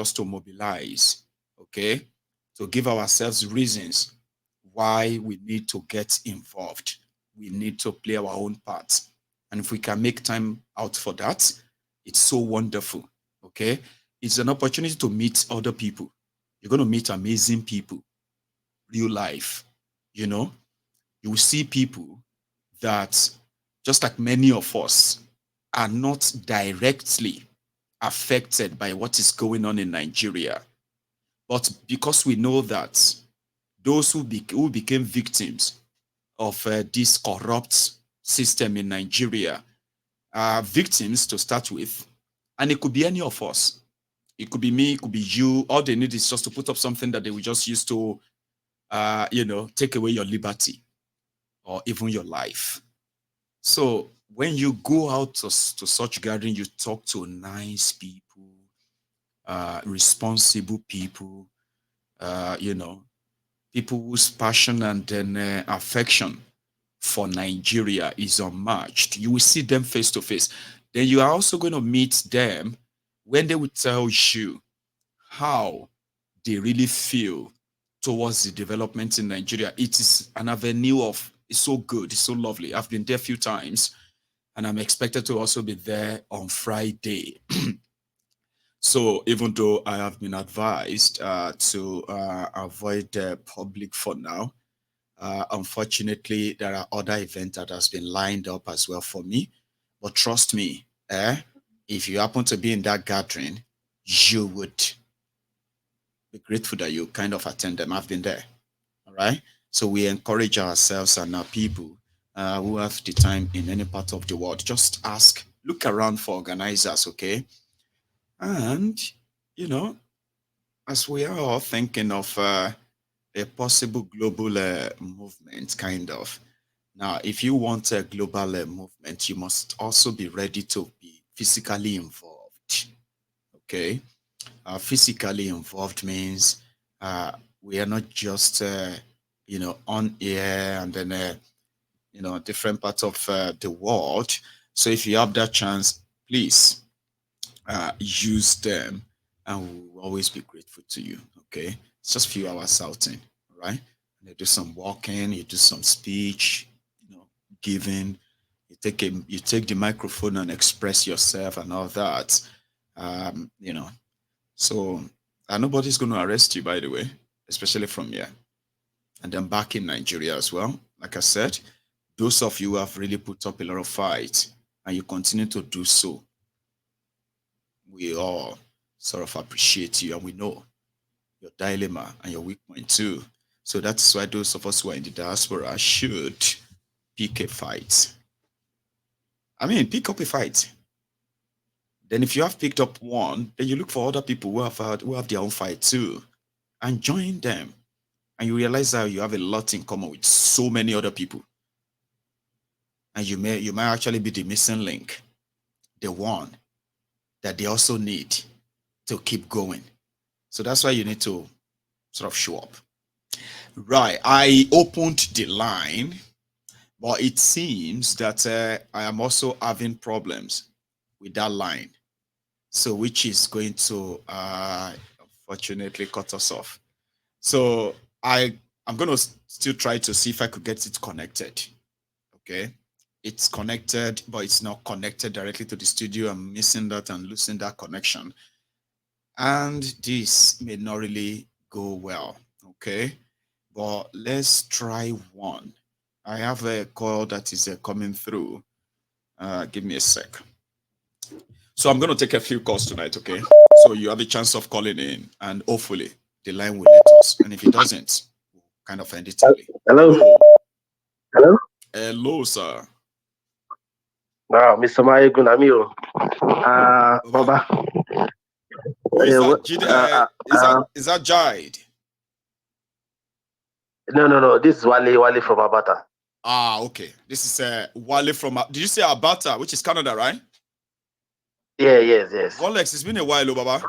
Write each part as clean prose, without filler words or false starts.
just to mobilize, okay, to give ourselves reasons why we need to get involved. We need to play our own part. And if we can make time out for that, it's so wonderful, okay? It's an opportunity to meet other people. You're going to meet amazing people, real life, you know? You will see people that, just like many of us, are not directly affected by what is going on in Nigeria. But because we know that those who became victims of this corrupt system in Nigeria are victims to start with, and it could be any of us. It could be me, it could be you. All they need is just to put up something that they will just use to, take away your liberty or even your life. So when you go out to such gathering, you talk to nice people, responsible people, you know, people whose passion and then affection for Nigeria is unmatched. You will see them face to face. Then you are also going to meet them when they will tell you how they really feel towards the development in Nigeria. It is an avenue of, it's so good, it's so lovely. I've been there a few times and I'm expected to also be there on Friday. So even though I have been advised to avoid public for now, unfortunately, there are other events that has been lined up as well for me. But trust me, if you happen to be in that gathering, you would be grateful that you kind of attend them. I've been there. All right. So we encourage ourselves and our people who have the time in any part of the world. Just ask, look around for organizers, okay? And, you know, as we are all thinking of a possible global movement, kind of. Now, if you want a global movement, you must also be ready to be physically involved. Okay, physically involved means we are not just on air and then different parts of the world. So if you have that chance, please use them, and we will always be grateful to you. Okay, it's just a few hours outing, all right? And you do some walking, you do some speech, giving. You take the microphone and express yourself and all that. Um, you know, so nobody's going to arrest you, by the way, especially from here. And then back in Nigeria as well. Like I said, those of you who have really put up a lot of fight and you continue to do so, we all sort of appreciate you and we know your dilemma and your weak point too. So that's why those of us who are in the diaspora should pick a fight. I mean, pick up a fight. Then if you have picked up one, then you look for other people who have their own fight too and join them. And you realize that you have a lot in common with so many other people. And you might actually be the missing link, the one that they also need to keep going. So that's why you need to sort of show up. Right. I opened the line, but it seems that I am also having problems with that line. So which is going to unfortunately cut us off. So I'm going to still try to see if I could get it connected. Okay. It's connected, but it's not connected directly to the studio. I'm missing that and losing that connection. And this may not really go well. Okay. But let's try one. I have a call that is coming through. Give me a sec. So I'm going to take a few calls tonight, okay? So you have a chance of calling in, and hopefully the line will let us. And if it doesn't, we'll kind of end it early. Hello. Hello. Hello, sir. Wow, Mr. Mayegun Amio. Baba. Who is that? Is that Jide? No. This is Wale from Abata. Ah, okay. This is Wale from. Did you say Abata, which is Canada, right? Yeah, yes. Rolex, it's been a while, Baba.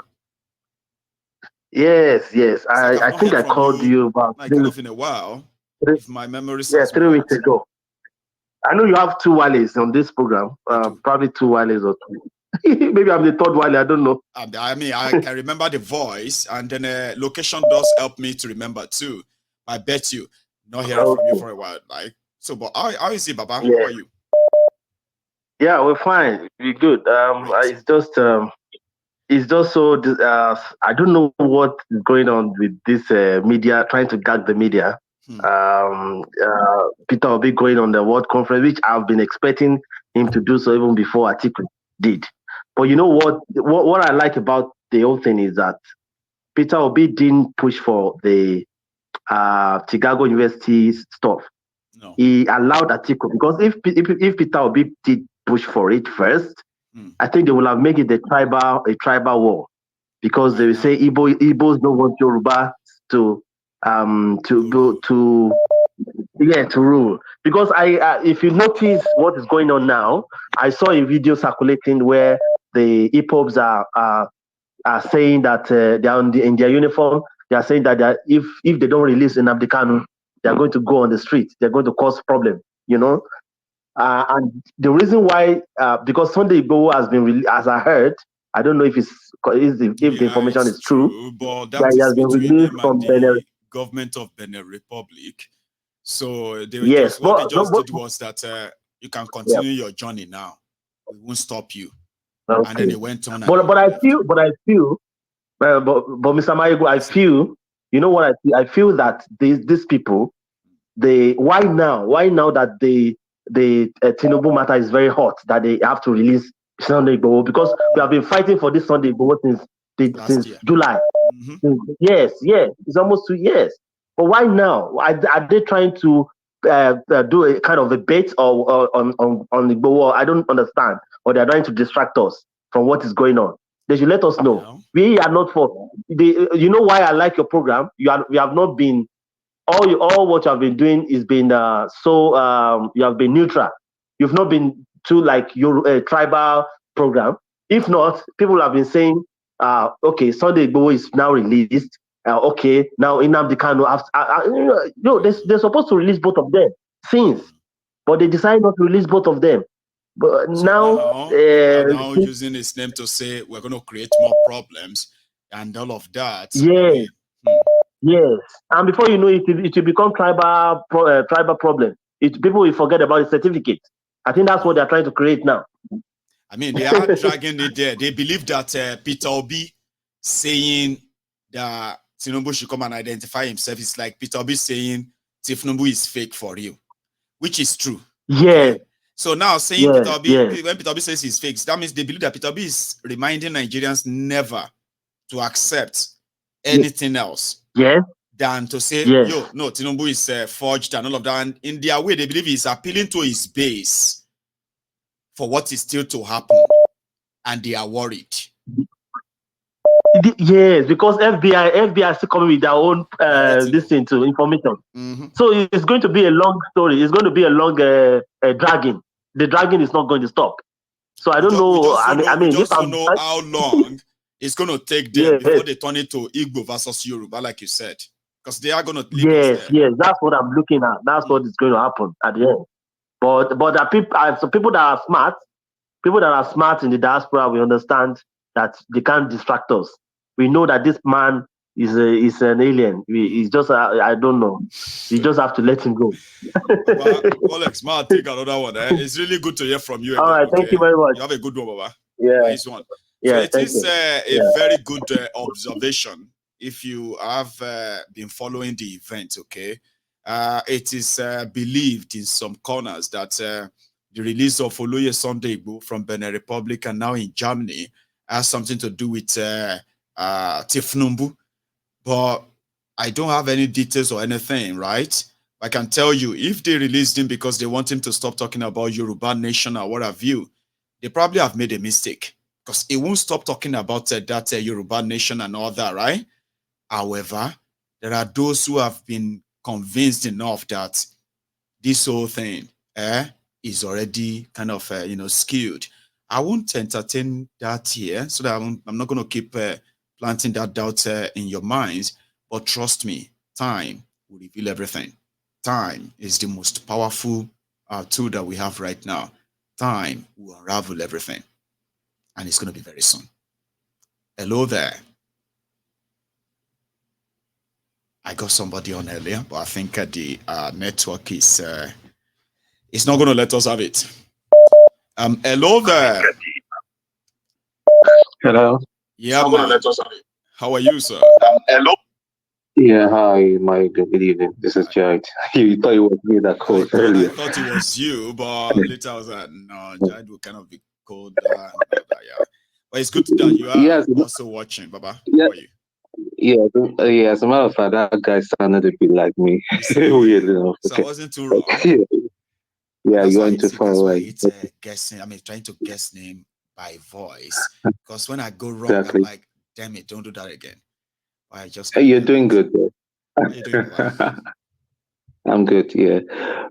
Yes. Like I think I called you about like kind of in a while. If my memory serves 3 weeks ago. I know you have two Wales on this program. Probably two Wales or two. Maybe I'm the third Wale. I don't know. I mean, I can remember the voice, and then location does help me to remember too. I bet you not hearing from you Okay. for a while. Like, so, but how is it, Baba? How Yeah. are you? Yeah, we're fine. We're good. Great. It's just so I don't know what is going on with this media trying to gag the media. Hmm. Peter will be going on the World Conference, which I've been expecting him to do so even before Atiku did. But you know what? What I like about the whole thing is that Peter Obi didn't push for the Chicago University stuff. No. He allowed Atiku because if Peter Obi did push for it first, Hmm. I think they will have made it a tribal war because they Right will say now. Igbos don't want Yoruba to To rule. to rule. Because if you notice what is going on now, I saw a video circulating where the IPOBs are saying that they are in their uniform. They are saying that if they don't release Nnamdi Kanu, they are going to go on the street. They're going to cause problem. You Hmm. know, and the reason why, because Sunday Igboho has been, as I heard, I don't know if the Yeah, information it's is true, true, but that that he is has been between released him and from Benin. the government of Benin Republic. So they were Yes, just what they just did was that you can yeah, continue your journey now. We won't stop you. And then okay. he went on and he left. But Mr. Mayego, I Listen. feel, you know what I feel? I feel that these people, they why now that the Tinubu matter is very hot, that they have to release Sunday Igboho, because we Hmm. have been fighting for this Sunday Igboho Last since year. July. Mm-hmm. Yes, yes, it's almost 2 years. But why now? Are they trying to do a kind of a bait or on the Igboho? I don't understand. Or they're trying to distract us from what is going on. They should let us know. Well, We are not for the. You know why I like your program? We have not been all what you have been doing is been you have been neutral. You've not been too like your tribal program. If not, people have been saying, okay, Sunday Igboho is now released. Okay, now Nnamdi Kanu, they're supposed to release both of them since, hmm. but they decided not to release both of them. But So now, now people are now using his name to say we're going to create more problems and all of that. I yes, mean, hmm. yes, and before you know it, it will become tribal problem. People will forget about the certificate. I think that's what No. they're trying to create now. I mean, they are dragging it there. They believe that Peter Obi saying that Tinubu should come and identify himself is like Peter Obi saying Tinubu is fake for real, which is true. Yes, Okay. So now saying yes, Peter Obi, yes, when Peter Obi says he's fake, that means they believe that Peter Obi is reminding Nigerians never to accept anything else yes, than to say, yes. yo, no, Tinubu is forged and all of that. And in their way, they believe he's appealing to his base for what is still to happen. And they are worried. Yes, because FBI is still coming with their own Narrative. this thing to information. Mm-hmm. So it's going to be a long story. It's going to be a long dragging. The dragging is not going to stop. So I don't We know. just don't know. I We mean, if just don't I'm know how long it's going to take them before yes, they turn it to Igbo versus Yoruba, like you said, because they are going to leave us yes, there. yes. That's what I'm looking at. That's Hmm. what is going to happen at the end. But there are people, so people that are smart in the diaspora, we understand that they can't distract us. We know that this man is an alien. Hmm. He's just I don't know. You just have to let him go. Baba, Alex, ma, take another one. Eh? It's really good to hear from you All again. right, thank you Okay, very much. you have a good one, Baba. Yeah, Nice one. So yeah, it thank is you. a Yeah. very good observation if you have been following the event. Okay, it is believed in some corners that the release of Oloye Sunday Igboho from Benin Republic and now in Germany has something to do with Tifnumbu, but I don't have any details or anything, right? I can tell you if they released him because they want him to stop talking about Yoruba nation or what have you, they probably have made a mistake because he won't stop talking about that Yoruba nation and all that, right? However, there are those who have been convinced enough that this whole thing is already kind of, skewed. I won't entertain that here so that I'm not going to keep planting that doubt in your minds. But trust me, time will reveal everything. Time is the most powerful tool that we have right now. Time will unravel everything. and it's going to be very soon. Hello there. I got somebody on earlier, but I think the network is it's not going to let us have it. Hello there. Hello. Yeah, man. How are you, sir? Hello. Yeah, hi, my good evening. This is Jared. You thought it was me that called I earlier. thought it was you, but later I was like, no, Jared will kind of be cold. Yeah. But it's good that you are Yes, also watching, Baba. yeah, How are you? yeah. As a matter of fact, that guy sounded a bit like me. You see, Weird enough. so I Okay. wasn't too wrong. Yeah, That's you why went you too see, far that's why away. it's guessing. I mean, trying to guess name by voice. Because when I go wrong, I'm Exactly. like, damn it, don't do that again. I just Hey, couldn't you're help doing it. good, though. How you doing, Baba? I'm good. Yeah.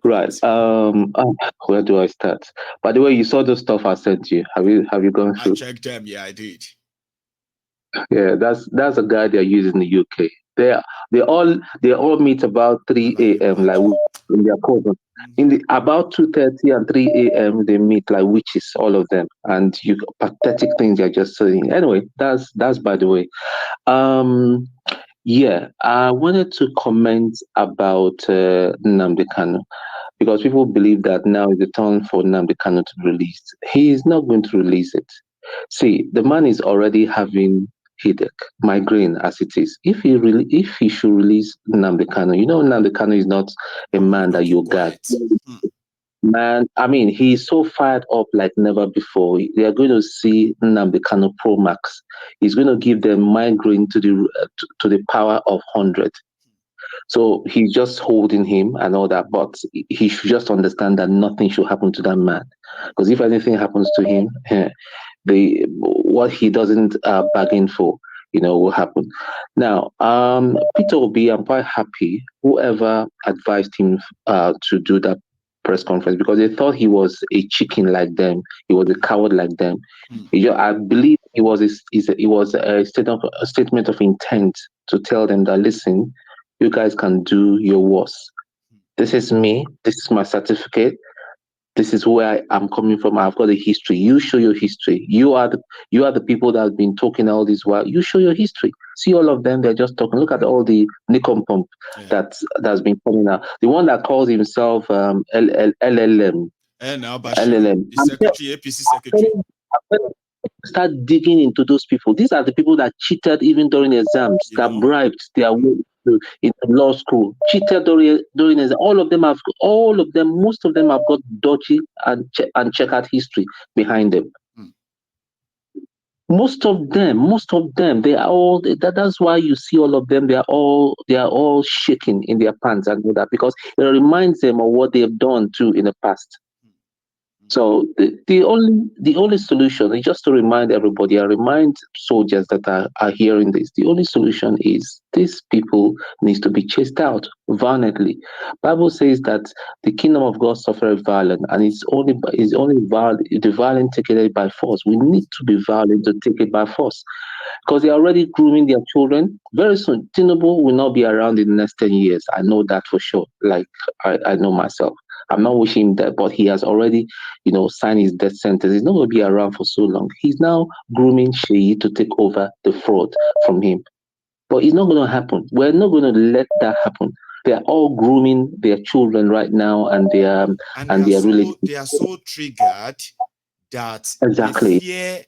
Right. Great. Where do I start? By the way, you saw the stuff I sent you. Have you gone I through? checked them. Yeah, I did. Yeah, that's a guy they're using in the UK. They they all meet about Can 3 you a.m. like imagine? in their coven. In the about 2:30 and 3 a.m. they meet like witches, all of them, and you pathetic things they're just saying. Anyway, that's by the way. Um, yeah, I wanted to comment about Nnamdi Kanu because people believe that now is the time for Nnamdi Kanu to release. He is not going to release it. See, the man is already having headache, migraine as it is. If he should release Nnamdi Kanu, Nnamdi Kanu is not a Someone who man don't that keep you gag. quiet. Man, I mean, he's so fired up like never before. They are going to see Nnamdi Kanu Pro Max. He's going to give them migraine to the power of 100. So he's just holding him and all that, but he should just understand that nothing should happen to that man. Because if anything happens to him, the what he doesn't bargain for, will happen. Now, Peter Obi, I'm quite happy. Whoever advised him to do that press conference because they thought he was a chicken like them, he was a coward like them. I believe it was a statement of intent to tell them that listen, you guys can do your worst. This is me. This is my certificate. This is where I am coming from. I've got a history. You show your history. You are the people that have been talking all this while. You show your history. See all of them, they're just talking. Look at all the Nikon pump Yeah. that's been coming out. The one that calls himself LLM. And now Bashir, LLM. the secretary, APC secretary. Start digging into those people. These are the people that cheated even during exams, You that know? bribed their way into law school, cheated during exams. All of them, most of them have got dodgy and checkered history behind them. Most of them, they are all. That's why you see all of them. They are all shaking in their pants and all that because it reminds them of what they've done too in the past. So the only solution is just to remind everybody and remind soldiers that are hearing this. The only solution is these people needs to be chased out violently. Bible says that the kingdom of God suffereth violence, and the violent take it by force. We need to be violent to take it by force because they're already grooming their children. Very soon, Tinubu will not be around in the next 10 years. I know that for sure. Like I know myself. I'm not wishing him that, but he has already, signed his death sentence. He's not going to be around for so long. He's now grooming Sheyi to take over the fraud from him. But it's not going to happen. We're not going to let that happen. They are all grooming their children right now, and And their relatives. they are so triggered that they Exactly. fear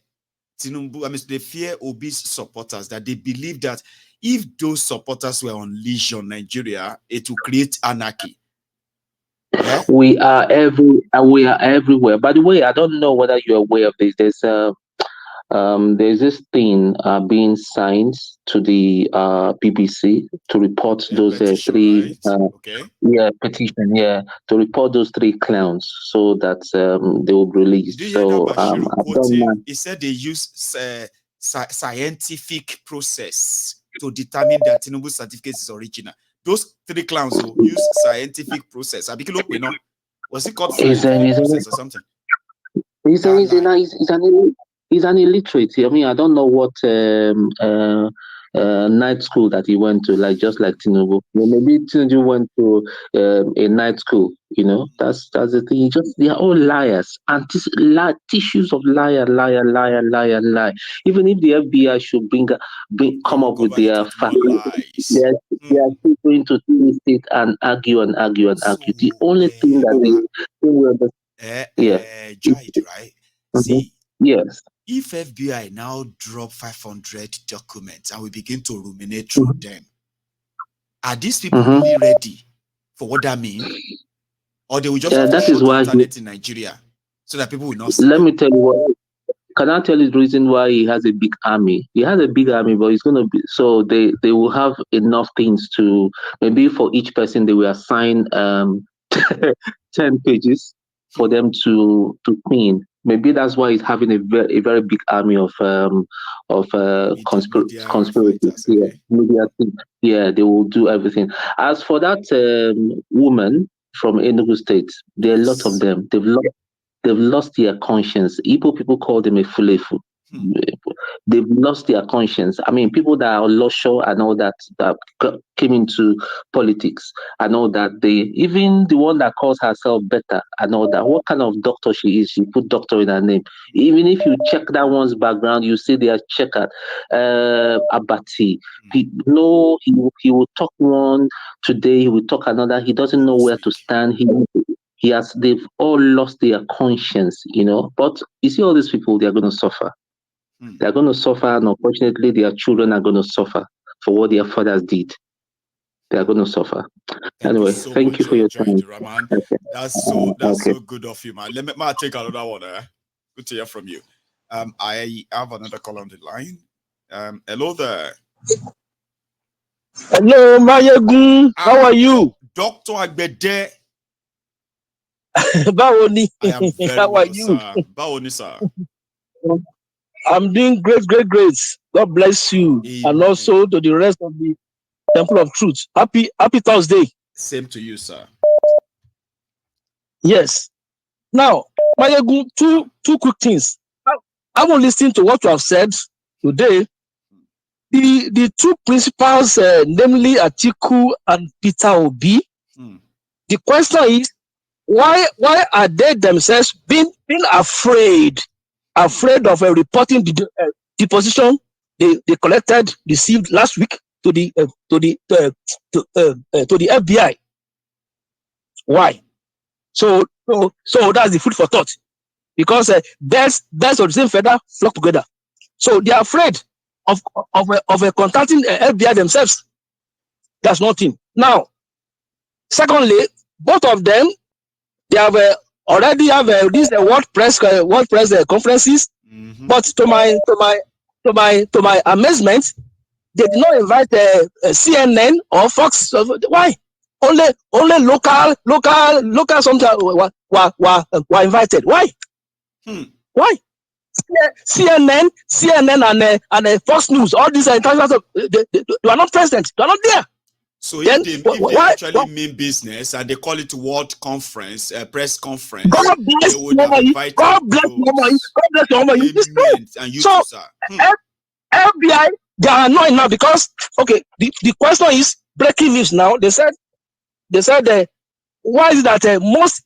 Tinubu. I mean, they fear Obi's supporters, that they believe that if those supporters were unleashed on Nigeria, it will create anarchy. Yeah? We are everywhere. By the way, I don't know whether you're aware of this. There's this thing being signed to the BBC to report A those petition, three right? Okay. petition, to report those three clowns so that they will be Did released. you hear that So Bashiru I've done my. quoting? He said they use scientific process to determine that Tinubu certificate is original. Those three clowns who use scientific process. Was it called He's an scientific process or something? he's a, That he's, lie. an, he's, an, he's an illiterate. I mean, I don't know what night school that he went to, like just like Tinubu. Maybe Tinubu went to a night school. That's the thing. They are all liars and tissues of liar. Even if the FBI should They come will up go with about it their with facts, more lies. they are still going to it and argue. So, The only thing that they will yeah. Jide, right? Mhm. See, Yes. if FBI now drop 500 documents and we begin to ruminate through Mhm. them, are these people Mhm. really ready for what that means? Or they will just Yeah, want to that is shut the why internet in Nigeria so that people will not see let them? me tell you what. Can I tell you the reason why he has a big army? He has a big army, but it's gonna be so they will have enough things to maybe for each person they will assign 10 pages for them to clean. Maybe that's why he's having a very big army of Media conspirators. fighters, Yeah, okay. media team. Yeah, they will do everything. As for that woman from Enugu State, there are a lot of Yes. them. They've lost their conscience. Igbo people call them a fulefu. Hmm. They've lost their conscience. I mean, people that are Losho and all that came into politics and all that. Even the one that calls herself better and all that. What kind of doctor she is? She put doctor in her name. Even if you check that one's background, you see they are checkered. Abati. No, he will talk one today. He will talk another. He doesn't know Next where to week. stand. They've all lost their conscience. But you see, all these people, they are going to suffer. Hmm. They are going to suffer, and unfortunately, their children are going to suffer for what their fathers did. They are going to suffer. Thank you Anyway, so thank you much, for your Joy time. Rahman. Okay. That's Okay. so good of you, man. Let me take another one. Good to hear from you. I have another call on the line. Hello there. Hello, Mayegun. How are you? Doctor Agbede. Báwo ni? I am very How are well, you? sir. Báwo ni, sir? I'm doing great, great, great. God bless you. And Amen. also to the rest of the Temple of Truth. Happy Thursday. Same to you, sir. Yes. Now, Mayegun, two quick things. I will listen to what you have said today. The two principals, namely Atiku and Peter Obi. The question is, why are they themselves being afraid of reporting the position they collected, received last week to the FBI? Why? So that's the food for thought, because birds of the same feather flock together. So they are afraid of contacting FBI themselves. That's nothing. Now, secondly, both of them, they have already have these WordPress conferences, but to my amazement, they did not invite CNN or Fox. Why? Only local something were invited. Why? Why? CNN and Fox News, all these international, they are not present. They are not there. So if they actually mean business and they call it World Conference, press conference, God bless they would have invited God bless you. It's true. And you So too, sir. FBI, they are annoying now because the question is breaking news now. They said why is it that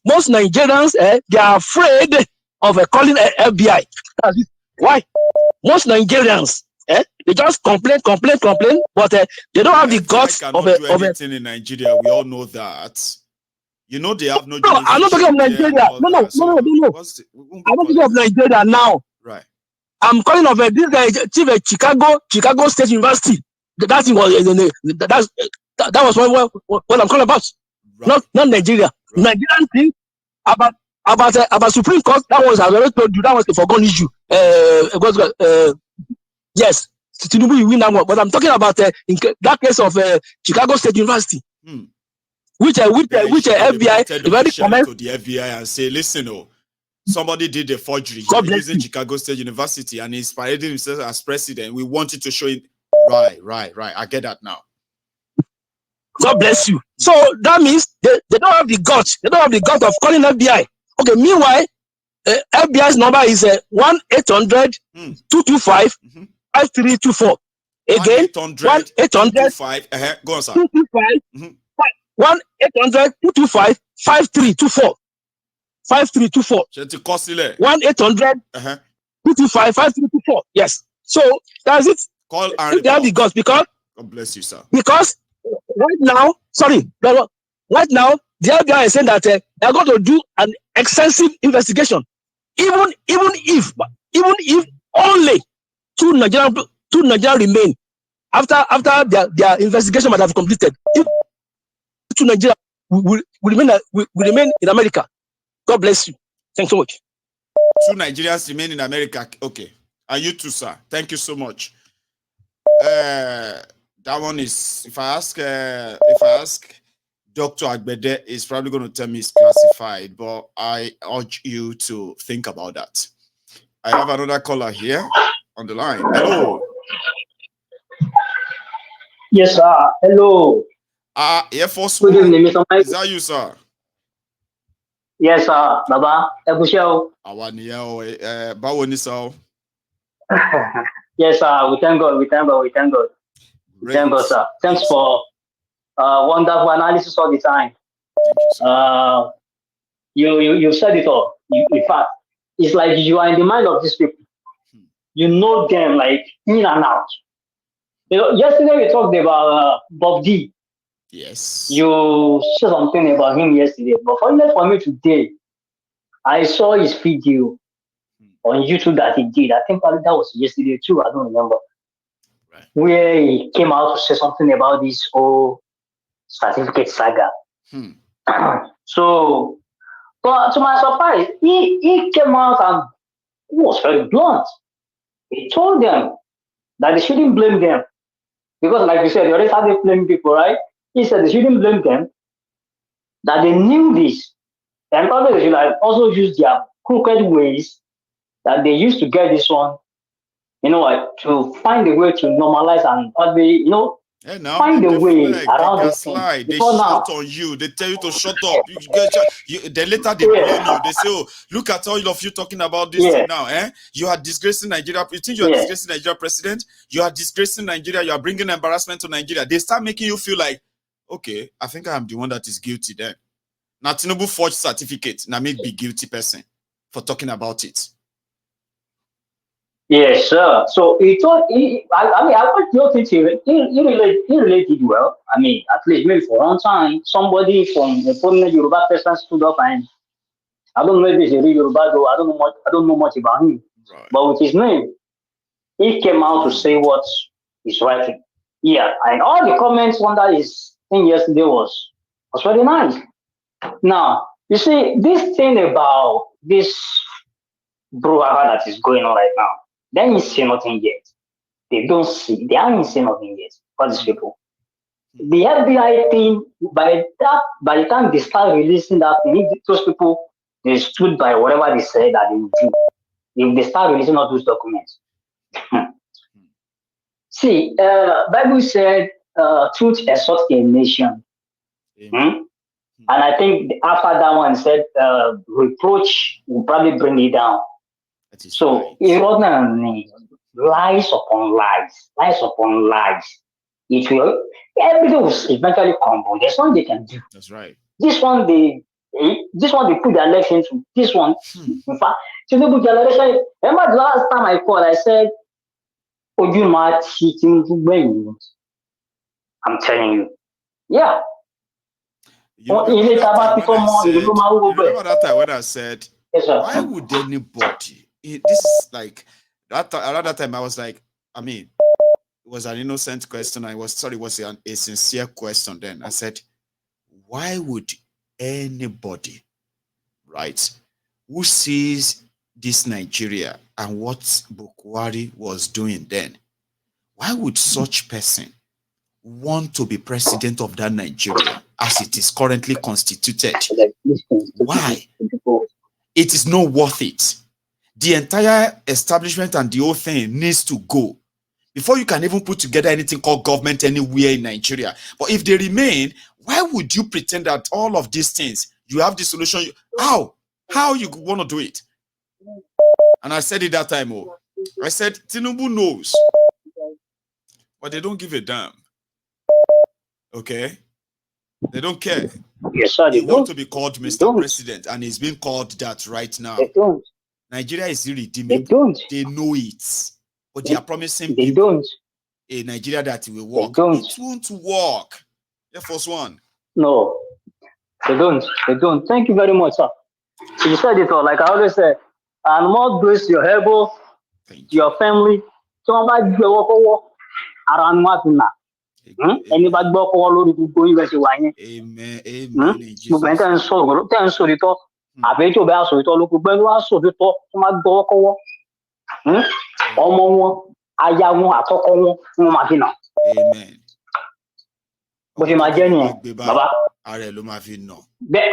most Nigerians they are afraid of calling FBI? That's it. Why? Most Nigerians they just complain, but they don't have the guts cannot do anything in Nigeria. We all know that. You know they have no. No, I'm not talking of Nigeria. No. I'm not talking of Nigeria now. Right. I'm calling of this guy, Chief Chicago State University. That was what I'm calling about. Right. Not Nigeria. Right. Nigerian thing about Supreme Court. That was, I already told you, that was a forgone issue. Yes, Tinubu will win that one. But I'm talking about in that case of Chicago State University, which FBI already comment to the FBI and say, listen, somebody did a forgery using Chicago State University and he's parading himself as president. We wanted to show it. Right. I get that now. God bless you. So that means they don't have the guts. They don't have the guts of calling FBI. Okay, meanwhile, FBI's number is 1-800-225-5324. Again, 1-800 225. Go on, sir. 225 1-800 225 5324 5324 1-800 225 5324. Yes. So that's it. Call and if they have the guts, because God bless you, sir. Because right now, right now, the FBI is saying that they are going to do an extensive investigation, even if only two Nigerians remain after their investigation might have completed. If two Nigerians will remain in America. God bless you. Thanks so much. Two Nigerians remain in America. Okay, and you too, sir. Thank you so much. That one is, if I ask Dr. Agbede, is probably going to tell me it's classified, but I urge you to think about that. I have another caller here on the line. Hello. Yes, sir. Hello. Air Force Good One. evening, Mr. Mike. Is that you, sir? Yes, sir. Baba. Ebushel. Báwo ni sir? Yes, sir. We thank God. We thank God. We thank God. We thank God, sir. Thanks for wonderful analysis all the time. You said it all. In fact, it's like you are in the mind of these people. You know them like in and out. You know, yesterday we talked about Bob D. Yes. You said something about him yesterday, but fortunately for me today, I saw his video on YouTube that he did. I think that was yesterday too. I don't remember. Right. Where he came out to say something about this whole certificate saga. So, but to my surprise, he came out and he was very blunt. He told them that they shouldn't blame them. Because, like you said, they already started blaming people, right? He said they shouldn't blame them, that they knew this. And probably they should also use their crooked ways that they used to get this one, to find a way to normalize and probably, find a way around this thing. They shout on you. They tell you to shut up. Then later they blame you. They say, "Oh, look at all of you talking about this thing now. You are disgracing Nigeria. You think you are disgracing Nigeria president? You are disgracing Nigeria. You are bringing embarrassment to Nigeria." They start making you feel like, okay, I think I am the one that is guilty then. Now Tinubu forged certificate. Now make be guilty person for talking about it. Yes, sir. So he thought I don't think he related well. I mean, at least maybe for one time, somebody from a prominent Yoruba person stood up, and I don't know if he's a real Yoruba though. I don't know much about him. Right. But with his name, he came out to say what is right. Yeah, and all the comments under his thing yesterday was very nice. Now, you see, this thing about this brouhaha that is going on right now, they ain't say nothing yet. They haven't seen nothing yet. For these people. The FBI thing, by the time they start releasing that thing, those people, they stood by whatever they said that they would do. If they start releasing all those documents. See, Bible said, truth exalts a nation. And I think after that one said, reproach will probably bring it down. So, it wasn't lies upon lies. It will, everything will eventually crumble. There's one they can do. That's right. This one they put their legs into. This one, in fact, Tinubu generation. Remember the last time I called, I said, "Oh, you might Tinubu." I'm telling you, yeah. You remember that time when I said, yes, why would anybody? This is like that. Around that time, I was like, I mean, it was an innocent question. It was a sincere question. Then I said, why would anybody, right, who sees this Nigeria and what Bukwari was doing then, why would such person want to be president of that Nigeria as it is currently constituted? Why? It is not worth it. The entire establishment and the whole thing needs to go before you can even put together anything called government anywhere in Nigeria. But if they remain, why would you pretend that all of these things, you have the solution? How you want to do it? And I said it that time, I said, Tinubu knows. but they don't give a damn. Okay? They don't care. Yes, sir, They they want don't. to be called They Mr. don't. President, and he's being called that right now. They don't. Nigeria is They irredeemable. don't. They know it. But they are promising They people don't. a Nigeria that will They work. don't. It won't work. Air Force One. No, they don't. They don't. Thank you very much, sir. You said it all. Like I always say, and more grace to your elbow, Thank to you. your family. Somebody gbé ọwọ́ kọ́wọ́, ara ni wọ́n á fi nà. Ẹni bá gbé ọwọ́ kọ́wọ́ lórí gbogbo yín bẹ́ẹ̀ ṣe wà yẹn. Amen. Amen. In Gbogbo ẹni Jesus' tẹ́ ń name. sọ̀rọ̀ tẹ́ ń sòrítọ́. Àbí tí ò bá sòrítọ́ ló gbogbo ẹni wá sòrítọ́ tó máa gbé ọwọ́ kọ́wọ́. Ọmọ wọn, aya wọn, àtọkọ wọn, wọn máa fi nà. Amen. Bó ṣe máa jẹ́ nìyẹn, bàbá. Ààrẹ ló máa fi nà. Bẹ́ẹ̀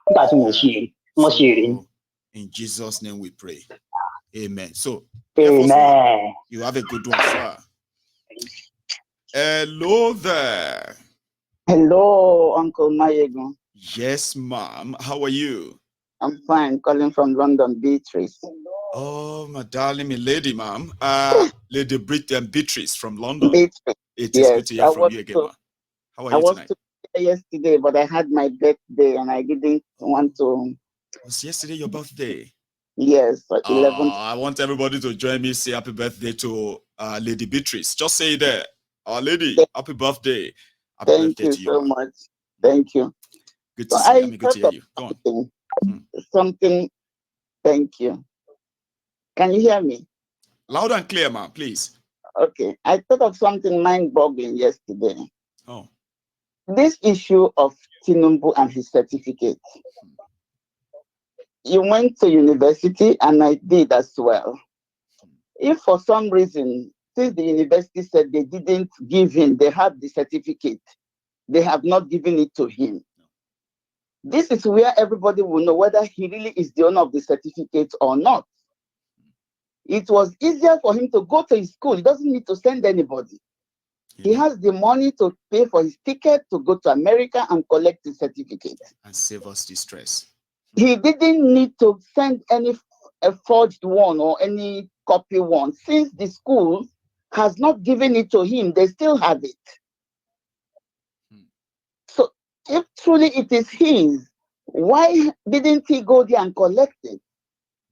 nígbà tí mo ṣe èrè, wọ́n ṣe èrè ni. In Jesus' name we pray. Amen. So, Amen. you have a good one, sir. Hello there. Hello, Uncle Mayegun. Yes, ma'am. How are you? I'm fine, calling from London, Beatrice. Oh, my darling, my lady, ma'am. Lady Beatrice from London. Beatrice. It is good to hear from you again, ma'am. How are you tonight? I was yesterday, but I had my birthday and I didn't want to. Was yesterday your birthday? Yes, 11th. I want everybody to join me, say happy birthday to Lady Beatrice. Just say there, our lady, happy birthday. Happy Thank birthday you to you, so much. Thank you. Good to see you. Good to hear you. Go on. Something. Thank you. Can you hear me? Loud and clear, ma'am, please. Okay. I thought of something mind-boggling yesterday. Oh. This issue of Tinubu and his certificate. You went to university and I did as well. If for some reason, since the university said they didn't give him, they had the certificate, they have not given it to him. This is where everybody will know whether he really is the owner of the certificate or not. It was easier for him to go to his school. He doesn't need to send anybody. He has the money to pay for his ticket to go to America and collect the certificate. And save us the stress. He didn't need to send any forged one or any copy one. Since the school has not given it to him, they still have it. So if truly it is his, why didn't he go there and collect it?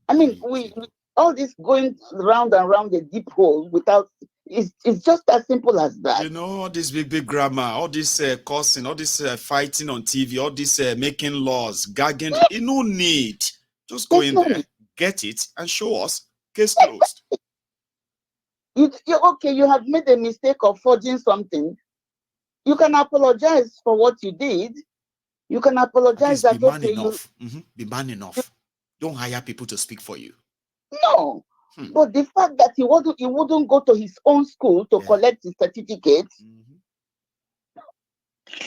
I mean, we all this going round and round the deep hole without, it's just as simple as that. You know, all this big grammar, all this cursing, all this fighting on TV, all this making laws, gagging, no need. Just go in there, get it, and show us. Case closed. Okay, you have made a mistake of forging something. You can apologize for what you did. You can apologize that, be man enough. Be man enough. Don't hire people to speak for you. No. But the fact that he wouldn't go to his own school to collect his certificate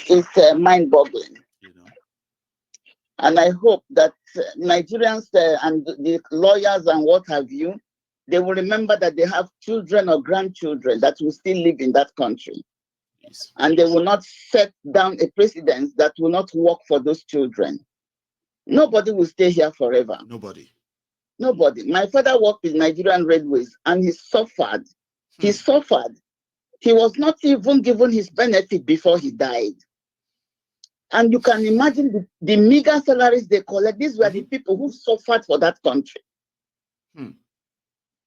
is mind-boggling. You know. And I hope that Nigerians and the lawyers and what have you, they will remember that they have children or grandchildren that will still live in that country. Yes. And they will not set down a precedent that will not work for those children. Nobody will stay here forever. Nobody. My father worked with Nigerian Railways and he suffered. He suffered. He was not even given his benefit before he died. And you can imagine the meager salaries they collect. These were the people who suffered for that country.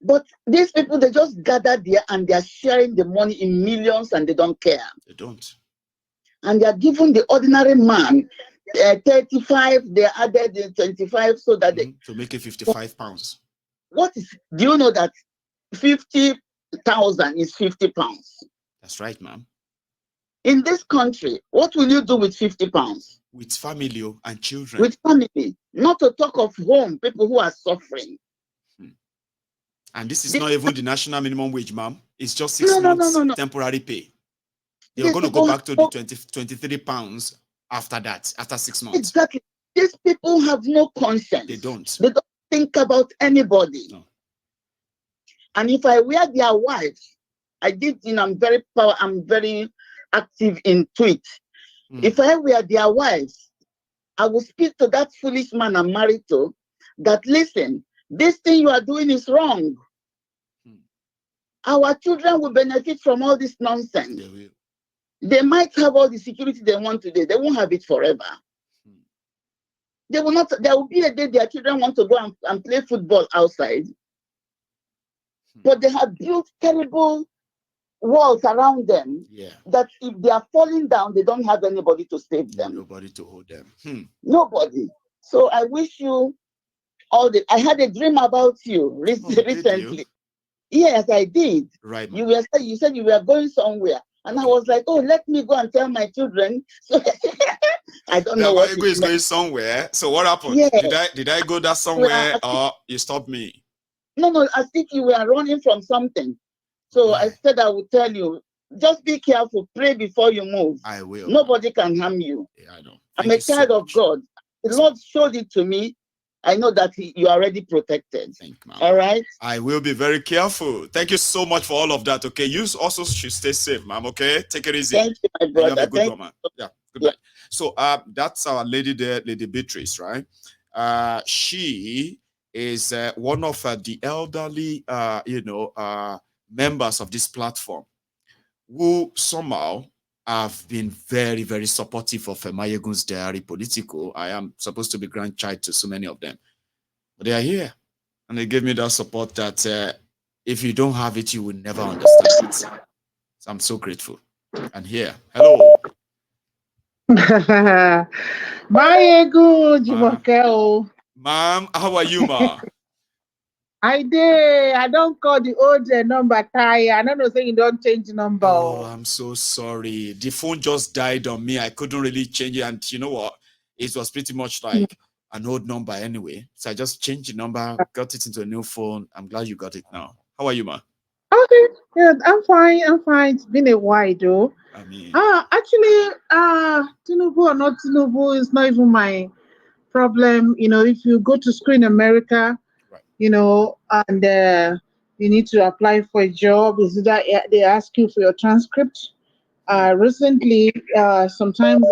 But these people, they just gather there and they are sharing the money in millions and they don't care. They don't. And they are giving the ordinary man 35, they added the 25 so that they... To make it 55 pounds. Do you know that 50,000 is 50 pounds? That's right, ma'am. In this country, what will you do with 50 pounds? With family and children. With family. Not to talk of home, people who are suffering. And this is not even the national minimum wage, ma'am. It's just 6 months temporary pay. They're going to go back to the 23 pounds after that, after 6 months. Exactly. These people have no conscience. They don't. They don't think about anybody. No. And if I were their wives, I'm very active in tweets. If I were their wives, I would speak to that foolish man I'm married to that, listen, this thing you are doing is wrong. our children will benefit from all this nonsense. They might have all the security they want today. They won't have it forever. They will not. There will be a day their children want to go and play football outside. But they have built terrible walls around them that if they are falling down, they don't have anybody to save them. Nobody to hold them. Nobody. So I wish you all the. I had a dream about you recently. Yes, I did. Right. You said you were going somewhere. And I was like, oh, let me go and tell my children. So I don't know what is going somewhere. So what happened? Yeah. Did I go that somewhere or you stopped me? No, I think you were running from something. So I said I would tell you, just be careful, pray before you move. I will. Nobody can harm you. Yeah, I know. I'm a child of God. The Lord showed it to me. I know that you are already protected. Thank you, all right? I will be very careful. Thank you so much for all of that, okay? You also should stay safe, ma'am, okay? Take it easy. Thank you, my brother. You have a good one, man. Yeah, good night. So that's our lady there, Lady Beatrice, right? She is one of the elderly, members of this platform who somehow have been very, very supportive of Mayegun's Diary Political. I am supposed to be grandchild to so many of them. But they are here. And they gave me that support that if you don't have it, you will never understand it. So I'm so grateful. And here, hello. Mayegun Jumoke. Ma'am, how are you, ma? I did. I don't call the old number Taya. I don't know saying you don't change the number. Oh, I'm so sorry. The phone just died on me. I couldn't really change it. And you know what? It was pretty much like an old number anyway. So I just changed the number, got it into a new phone. I'm glad you got it now. How are you, ma? Okay, good. I'm fine. It's been a while though. I mean, actually, Tinubu or not Tinubu is not even my problem. You know, if you go to school in America, and you need to apply for a job, is that they ask you for your transcript. Recently, sometimes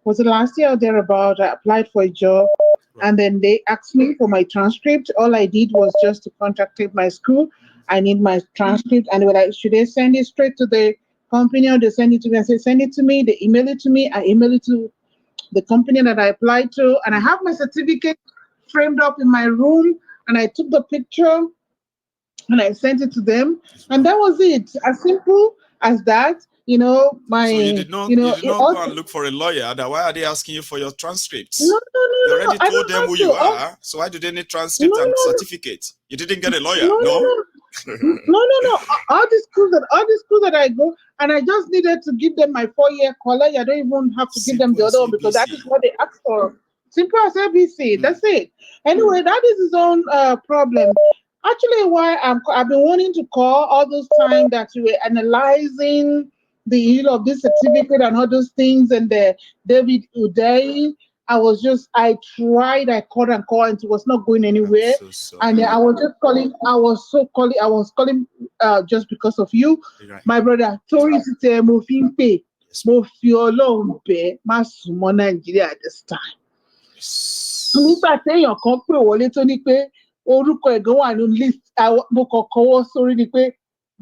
was it last year or thereabout, I applied for a job, and then they asked me for my transcript. All I did was just to contact my school. I need my transcript, and they were like, should they send it straight to the company or they send it to me? I said, send it to me. They email it to me. I email it to the company that I applied to, and I have my certificate framed up in my room, and I took the picture and I sent it to them, and that was it. As simple as that. So you did not go and look for a lawyer. Why are they asking you for your transcripts? No. You already told them who you are. So why do they need transcript and certificate? You didn't get a lawyer, no? No. All the schools that I go, and I just needed to give them my 4-year college. I don't even have to give them the other one because that is what they asked for. Simple as ABC. That's it. Anyway, that is his own problem. Actually, why I've been wanting to call all those times that you were analyzing the of this certificate and all those things, and the David Uday. I tried, I called, and it was not going anywhere. So and I was just calling. I was calling just because of you, right. My brother. Tori Site mo fi n pe, mo fi Ọlọ́run bẹ̀, má sún mọ́ Nàìjíríà this time. Nígbà téèyàn kan pè wọlé tó ní pé orúkọ ẹ̀gán wà ní list, mo kàn kọwọ́ sórí ni pé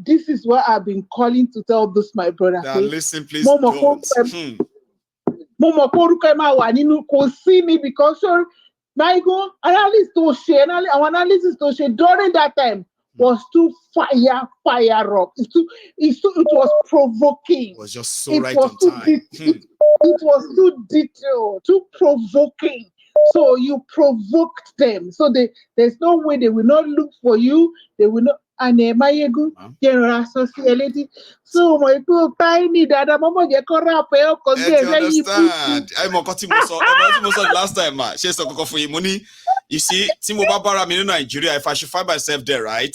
this is what I've been calling to tell this my brother. Listen, please don't. Mo mọ̀ pé orúkọ ẹ máa wà nínú kò sí mi because Mayegun analysis tó ṣe during that time was too fire up. It was provoking. It was just so right on time. It was too detailed, too provoking. So you provoked them. So there's no way they will not look for you. They will not. And Mayegun, so my poor tiny dada, mama, you can't rap. Understand? I'm last time, ma. She's a cocoa for money. You see, Timo Barbara, in Nigeria. If I should find myself there, right?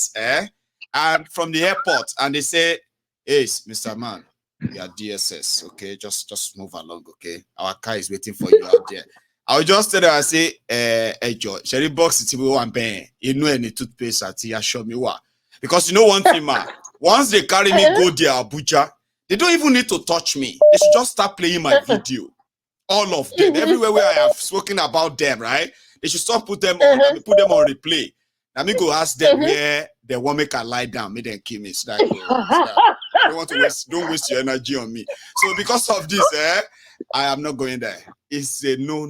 And from the airport, and they say, "Hey, Mr. Man, you are DSS, okay? Just move along, okay? Our car is waiting for you out there." I will just tell them, I say, "Hey, George, Sherry box it will one pen. You know any toothpaste at you show me what." Because you know one thing, man. Once they carry me go there, Abuja, they don't even need to touch me. They should just start playing my video. All of them, everywhere where I have spoken about them, right? They should stop put them on replay. Let me go ask them where they won't make a lie down, me then kill me. So that, I don't want to don't waste your energy on me. So because of this, I am not going there. It's a no.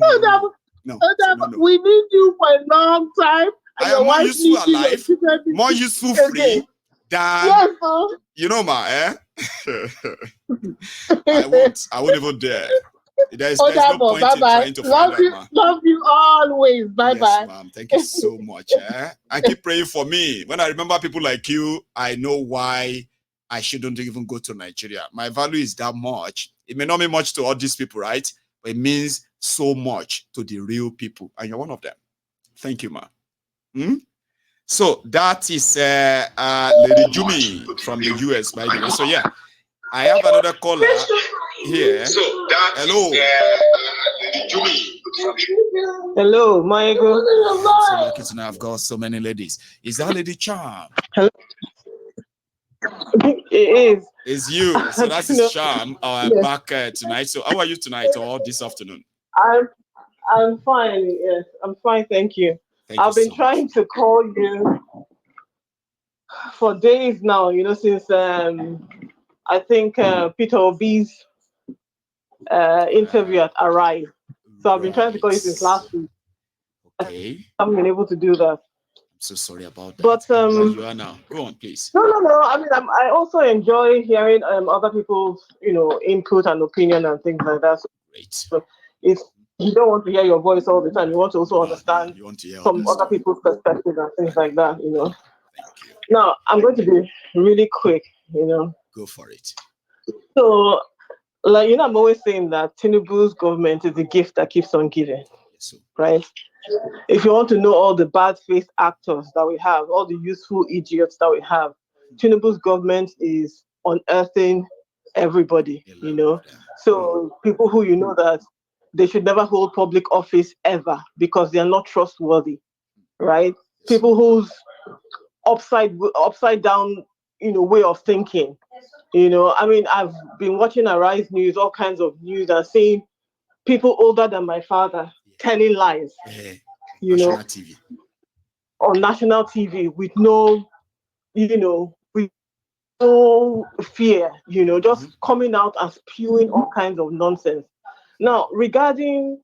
We need you for a long time. I am more useful alive, more useful free than you know, I won't even dare. There's no point in trying to find out, man. Love you always. Bye bye. Yes, ma'am. Thank you so much. And keep praying for me. When I remember people like you, I know why I shouldn't even go to Nigeria. My value is that much. It may not mean much to all these people, right? But it means so much to the real people. And you're one of them. Thank you, ma'am. So that is Lady Jumi from the US, by the way. So yeah, I have another caller here. Hello. Lady Jumi. Hello, Michael. I'm so lucky to know I've got so many ladies. Is that Lady Charm? Hello. It is. It's you. So that's his Charm. Back tonight. So how are you tonight or this afternoon? I'm fine. Yes, I'm fine. Thank you. I've been trying to call you for days now, since I think Peter Obi's interview at Arise. So I've been trying to call you since last week. Okay. I haven't been able to do that. I'm so sorry about that. But where you are now. Go on, please. No. I mean, I also enjoy hearing other people's, input and opinion and things like that. Great. So it's you don't want to hear your voice all the time. You want to also understand some other people's perspective and things like that, Thank you. Now, I'm going to be really quick, Go for it. So, I'm always saying that Tinubu's government is a gift that keeps on giving, right? If you want to know all the bad-faced actors that we have, all the useful idiots that we have, Tinubu's government is unearthing everybody, So people who that they should never hold public office ever because they are not trustworthy, right? People whose upside down, way of thinking. I mean, I've been watching Arise News, all kinds of news, and seeing people older than my father telling lies, National TV. on national TV with no, with no fear, just coming out and spewing all kinds of nonsense. Now, regarding,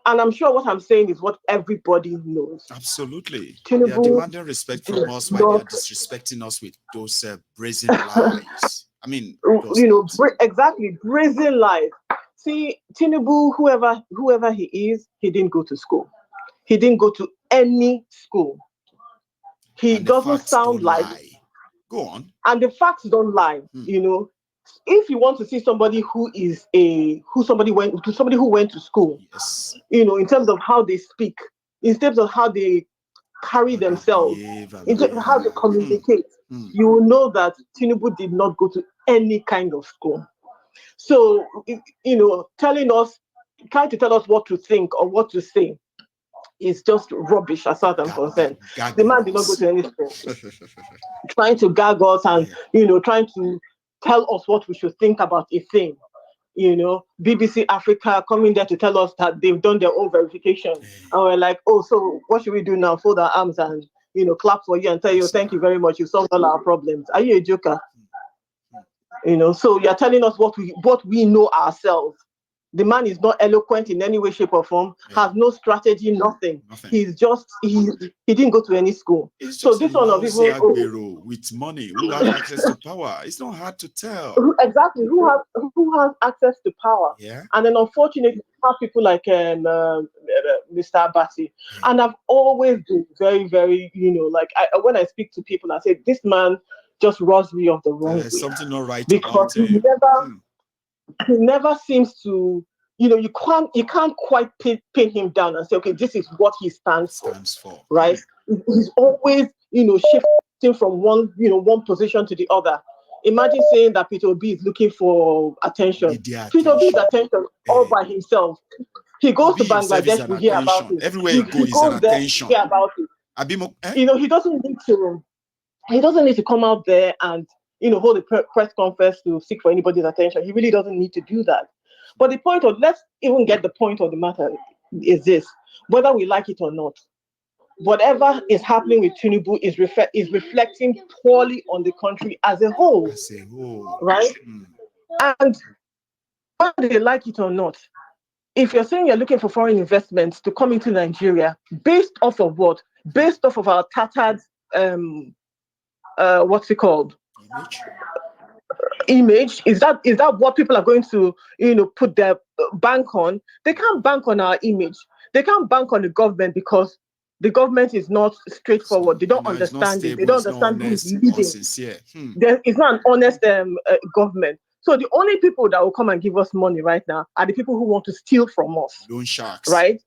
and I'm sure what I'm saying is what everybody knows. Absolutely. Tinubu, they are demanding respect from us while they are disrespecting us with those brazen lies. I mean, exactly, brazen lies. See, Tinubu, whoever he is, he didn't go to school. He didn't go to any school. He doesn't sound like. Lie. Go on. And the facts don't lie. If you want to see somebody who went to school, yes, in terms of how they speak, in terms of how they carry themselves, in terms of how they communicate, you will know that Tinubu did not go to any kind of school. So, trying to tell us what to think or what to say is just rubbish as far as I'm concerned. The man did not go to any school. Trying to gag us and, trying to tell us what we should think about a thing. BBC Africa coming there to tell us that they've done their own verification. And we're like, oh, so what should we do now? Fold our arms and, clap for you and tell you, thank you very much. You solved all our problems. Are you a joker? So you're telling us what we know ourselves. The man is not eloquent in any way, shape, or form, has no strategy, nothing. He's just, he didn't go to any school. So this one of people with money, who have access to power. It's not hard to tell. Exactly. Who has access to power? Yeah. And then unfortunately, you have people like Mr. Abati. And I've always been very, very, when I speak to people, I say, this man just rubs me off the wrong way. There's something not right because about him. He never seems to, you can't quite pin him down and say, okay, this is what he stands for. Right? He's always, shifting from one position to the other. Imagine saying that Peter Obi is looking for attention. Peter Obi is attention all by himself. He goes to Bangladesh, we hear about it. Everywhere he goes, is an attention. Hear about it. He doesn't need to come out there and hold a press conference to seek for anybody's attention. He really doesn't need to do that. But let's even get the point of the matter is this: whether we like it or not, whatever is happening with Tinubu is reflecting poorly on the country as a whole. Right? And whether they like it or not, if you're saying you're looking for foreign investments to come into Nigeria, based off of what? Based off of our tattered, what's it called? Image. Is that what people are going to, put their bank on? They can't bank on our image. They can't bank on the government because the government is not straightforward. They don't understand it. They don't understand who is leading. It's not an honest government. So the only people that will come and give us money right now are the people who want to steal from us. Loan sharks. Right?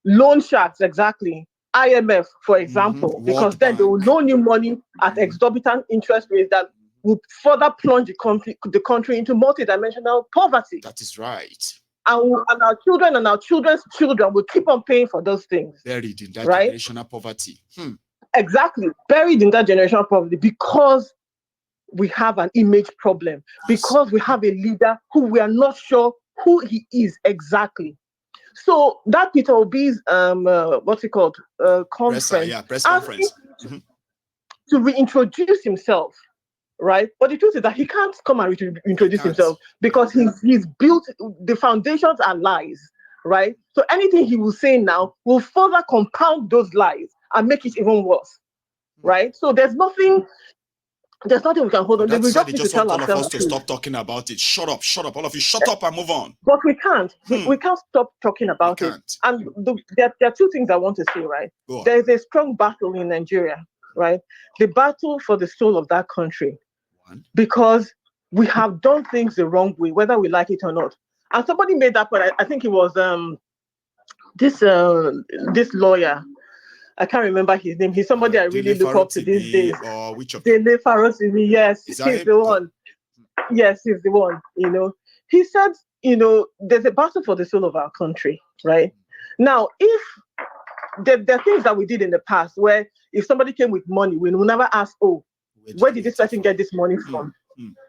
Loan sharks, exactly. IMF, for example, because then they will loan you money at exorbitant interest rates that will further plunge the country into multidimensional poverty. That is right. And our children and our children's children will keep on paying for those things. Buried in that generational poverty. Exactly. Buried in that generational poverty because we have an image problem, because we have a leader who we are not sure who he is exactly. So that Peter Obi's conference, press conference, to reintroduce himself, right? But the truth is that he can't come and introduce himself because he's built, the foundations are lies, right? So anything he will say now will further compound those lies and make it even worse, right? So there's nothing we can hold on. That's we why just they need just to tell want all of ourselves us to stop talking about it. Shut up, all of you. Shut up and move on. But we can't. We can't stop talking about it. And there are two things I want to say, right? There is a strong battle in Nigeria, right? The battle for the soul of that country. Because we have done things the wrong way, whether we like it or not. And somebody made that point. I think it was this lawyer. I can't remember his name. He's somebody I really look up to these days. Or which of them? Dele Farotimi, yes, he's the one. Yes, he's the one. He said, there's a battle for the soul of our country, right? Now, if there are things that we did in the past where if somebody came with money, we will never ask, where did this person get this money from?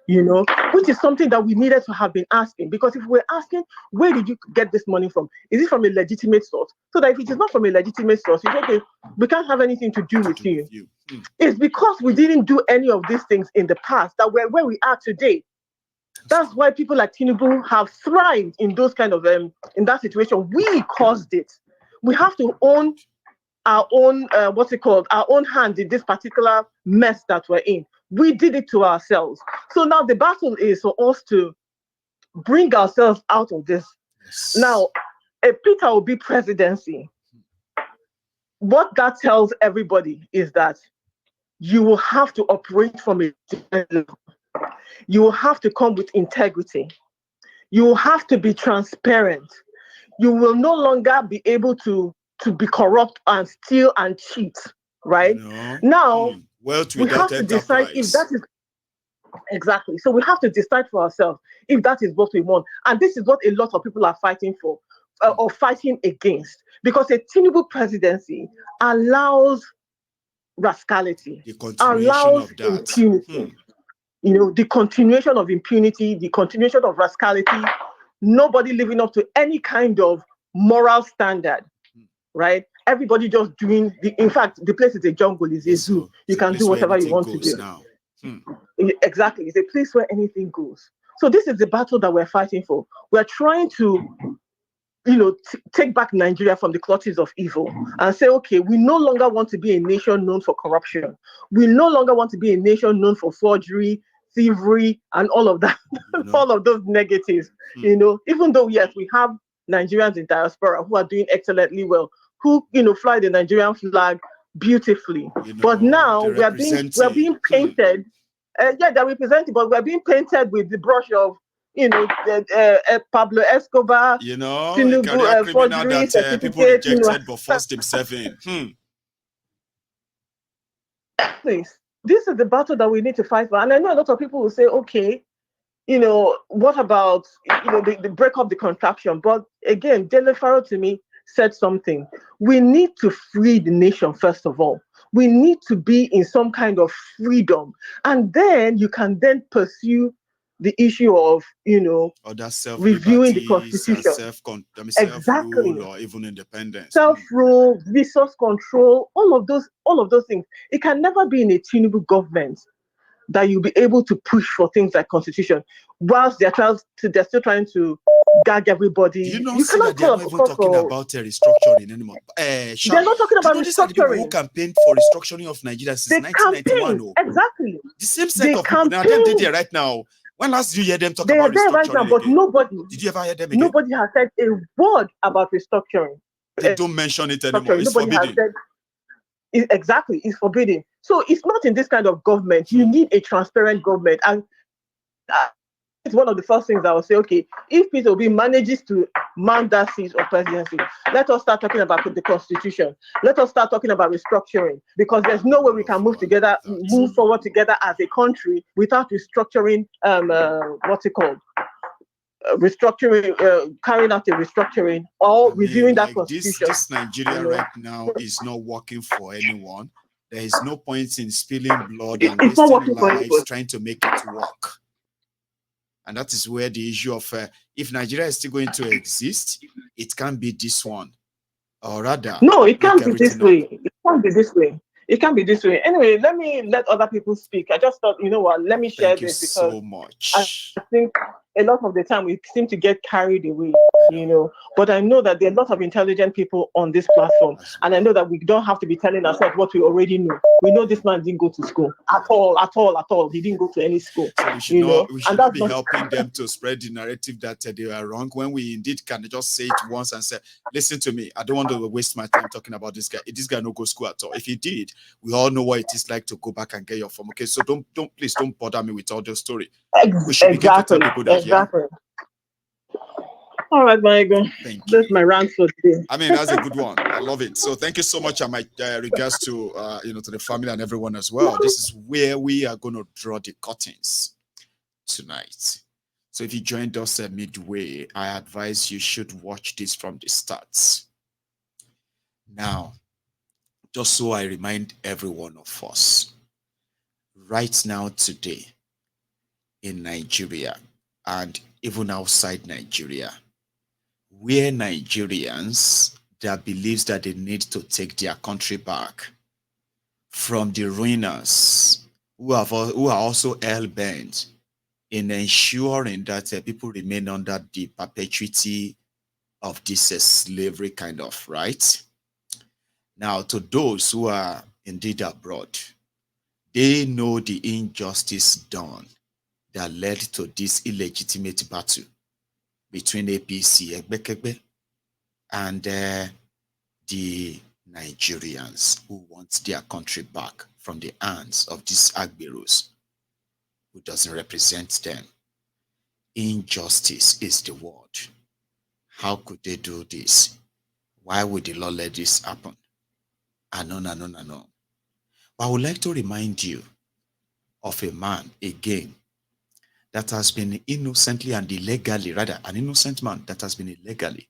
Which is something that we needed to have been asking. Because if we're asking, where did you get this money from? Is it from a legitimate source? So that if it is not from a legitimate source, it's okay, we can't have anything to do with you. It's because we didn't do any of these things in the past that we're where we are today. That's why people like Tinubu have thrived in those kind of in that situation. We caused it. We have to own our own our own hand in this particular mess that we're in. We did it to ourselves. So now the battle is for us to bring ourselves out of this. Now, a Peter Obi presidency, what that tells everybody is that you will have to operate from a different level. You will have to come with integrity. You will have to be transparent. You will no longer be able to be corrupt and steal and cheat, right? Now, we have to decide if that is exactly. So we have to decide for ourselves if that is what we want. And this is what a lot of people are fighting for or fighting against. Because a Tinubu presidency allows rascality, allows impunity. The continuation of impunity, the continuation of rascality, nobody living up to any kind of moral standard, right? Everybody just doing in fact, the place is a jungle, is a zoo. You can do whatever you want to do. Now. Exactly. It's a place where anything goes. So this is the battle that we're fighting for. We're trying to, take back Nigeria from the clutches of evil and say, okay, we no longer want to be a nation known for corruption. We no longer want to be a nation known for forgery, thievery, and all of that, all of those negatives. Even though, yes, we have Nigerians in diaspora who are doing excellently well, who, fly the Nigerian flag beautifully. But now we are being painted. They're representing, but we're being painted with the brush of, Pablo Escobar, Tinubu, forgery that people rejected but forced himself in. Please, this is the battle that we need to fight for. And I know a lot of people will say, okay, what about, the break up the contraction? But again, Dele Farrow to me said something. We need to free the nation, first of all. We need to be in some kind of freedom. And then you can then pursue the issue of, other reviewing the self-liberties, constitution. Exactly. self-rule, or even independence. Self-rule, resource control, all of those things. It can never be in a Tinubu government that you'll be able to push for things like constitution, whilst they're still trying to gag everybody. Do you not You see cannot that they are call not even call talking for. about restructuring anymore? They're not talking Do you about know these are the people who restructuring. campaigned for restructuring of Nigeria since They 1991? campaign, exactly. The same set They of people. Now they're there right now. When last did you hear them talk They about are there right now, restructuring but again? nobody. Did you ever hear them again? Nobody has said a word about restructuring. They don't mention it anymore. It's Nobody forbidden. has said exactly. It's forbidden. So it's not in this kind of government. You need a transparent government, and it's one of the first things I will say. Okay, if Peter Obi manages to mount that seat of presidency, let us start talking about the constitution. Let us start talking about restructuring, because there's no way we can move forward together as a country without restructuring. What's it called? Restructuring, carrying out a restructuring, or reviewing that constitution. This Nigeria right now is not working for anyone. There is no point in spilling blood and wasting lives trying to make it work. And that is where the issue of if Nigeria is still going to exist, it can't be this one. Or rather, no, it can't be this way. It can't be this way. It can't be this way. Anyway, let other people speak. I just thought, you know what, let me share this because so much. I think a lot of the time we seem to get carried away, But I know that there are a lot of intelligent people on this platform, and I know that we don't have to be telling ourselves what we already know. We know this man didn't go to school at all. He didn't go to any school. So we should not be helping them to spread the narrative that they are wrong, when we indeed can just say it once and say, listen to me, I don't want to waste my time talking about this guy. This guy no go school at all. If he did, we all know what it is like to go back and get your form. Okay, so please don't bother me with all the story. We should begin to tell people that. Exactly. All right, Michael. Thank you. That's my rant for today. I mean, that's a good one. I love it. So thank you so much. And my regards to to the family and everyone as well. This is where we are going to draw the curtains tonight. So if you joined us midway, I advise you should watch this from the start. Now, just so I remind every one of us, right now today in Nigeria and even outside Nigeria, where Nigerians that believes that they need to take their country back from the ruiners who are also hell-bent in ensuring that people remain under the perpetuity of this slavery kind of, right? Now, to those who are indeed abroad, they know the injustice done that led to this illegitimate battle between APC and the Nigerians who want their country back from the hands of these Agberos who doesn't represent them. Injustice is the word. How could they do this? Why would the law let this happen? And on and on and on. But I would like to remind you of a man again that has been innocently and illegally, rather an innocent man that has been illegally